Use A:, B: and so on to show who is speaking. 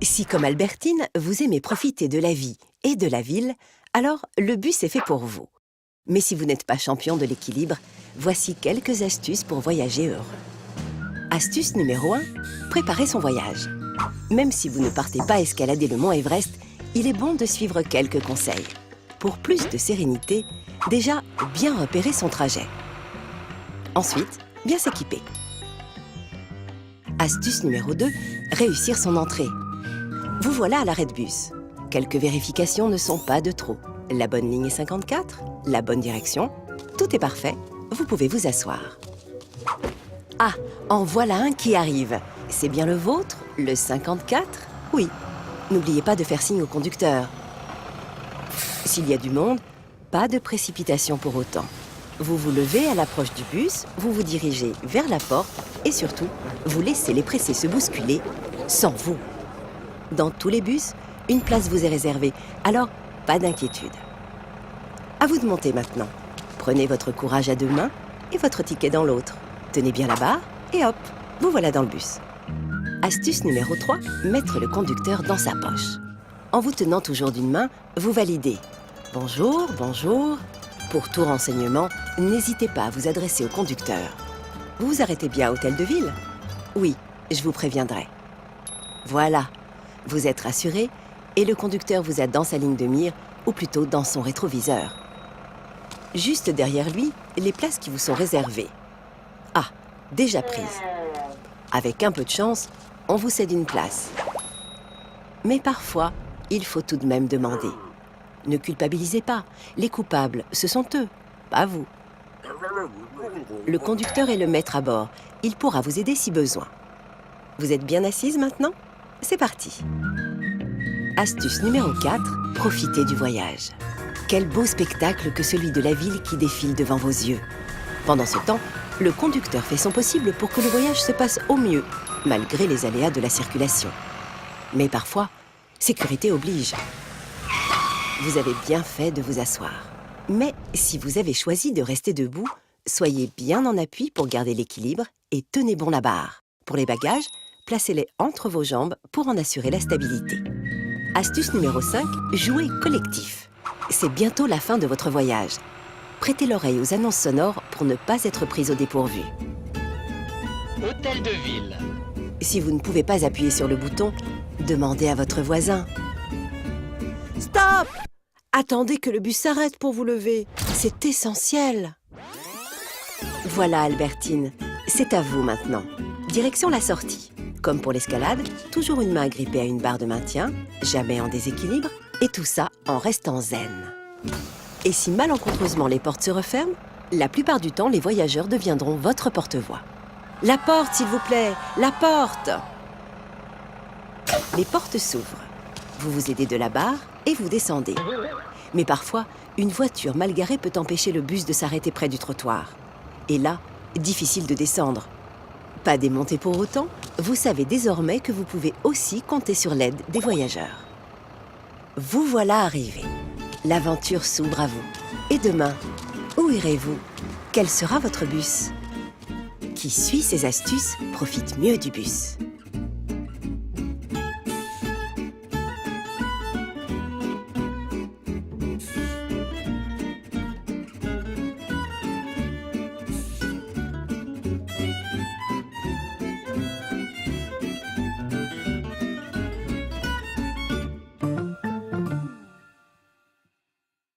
A: Si, comme Albertine, vous aimez profiter de la vie et de la ville, alors le bus est fait pour vous. Mais si vous n'êtes pas champion de l'équilibre, voici quelques astuces pour voyager heureux. Astuce numéro 1, préparez son voyage. Même si vous ne partez pas escalader le mont Everest, il est bon de suivre quelques conseils. Pour plus de sérénité, déjà bien repérer son trajet. Ensuite, bien s'équiper. Astuce numéro 2, réussir son entrée. Vous voilà à l'arrêt de bus. Quelques vérifications ne sont pas de trop. La bonne ligne est 54, la bonne direction, tout est parfait, vous pouvez vous asseoir. Ah, en voilà un qui arrive. C'est bien le vôtre, le 54? Oui. N'oubliez pas de faire signe au conducteur. S'il y a du monde, pas de précipitation pour autant. Vous vous levez à l'approche du bus, vous vous dirigez vers la porte et surtout, vous laissez les pressés se bousculer sans vous. Dans tous les bus, une place vous est réservée, alors pas d'inquiétude. À vous de monter maintenant. Prenez votre courage à deux mains et votre ticket dans l'autre. Tenez bien la barre et hop, vous voilà dans le bus. Astuce numéro 3, mettre le conducteur dans sa poche. En vous tenant toujours d'une main, vous validez. Bonjour, bonjour. Pour tout renseignement, n'hésitez pas à vous adresser au conducteur. Vous vous arrêtez bien à Hôtel de Ville? Oui, je vous préviendrai. Voilà, vous êtes rassuré et le conducteur vous a dans sa ligne de mire, ou plutôt dans son rétroviseur. Juste derrière lui, les places qui vous sont réservées. Ah, déjà prises. Avec un peu de chance, on vous cède une place. Mais parfois, il faut tout de même demander. Ne culpabilisez pas, les coupables, ce sont eux, pas vous. Le conducteur est le maître à bord, il pourra vous aider si besoin. Vous êtes bien assise maintenant? C'est parti. Astuce numéro 4, profitez du voyage. Quel beau spectacle que celui de la ville qui défile devant vos yeux. Pendant ce temps, le conducteur fait son possible pour que le voyage se passe au mieux, malgré les aléas de la circulation. Mais parfois, sécurité oblige. Vous avez bien fait de vous asseoir. Mais si vous avez choisi de rester debout, soyez bien en appui pour garder l'équilibre et tenez bon la barre. Pour les bagages, placez-les entre vos jambes pour en assurer la stabilité. Astuce numéro 5, jouez collectif. C'est bientôt la fin de votre voyage. Prêtez l'oreille aux annonces sonores pour ne pas être pris au dépourvu.
B: Hôtel de Ville.
A: Si vous ne pouvez pas appuyer sur le bouton, demandez à votre voisin. Stop! Attendez que le bus s'arrête pour vous lever. C'est essentiel. Voilà, Albertine. C'est à vous maintenant. Direction la sortie. Comme pour l'escalade, toujours une main agrippée à une barre de maintien, jamais en déséquilibre, et tout ça en restant zen. Et si malencontreusement les portes se referment, la plupart du temps, les voyageurs deviendront votre porte-voix. La porte, s'il vous plaît, la porte! Les portes s'ouvrent. Vous vous aidez de la barre et vous descendez. Mais parfois, une voiture mal garée peut empêcher le bus de s'arrêter près du trottoir. Et là, difficile de descendre. Pas démonté pour autant, vous savez désormais que vous pouvez aussi compter sur l'aide des voyageurs. Vous voilà arrivés. L'aventure s'ouvre à vous. Et demain, où irez-vous? Quel sera votre bus? Qui suit ces astuces profite mieux du bus.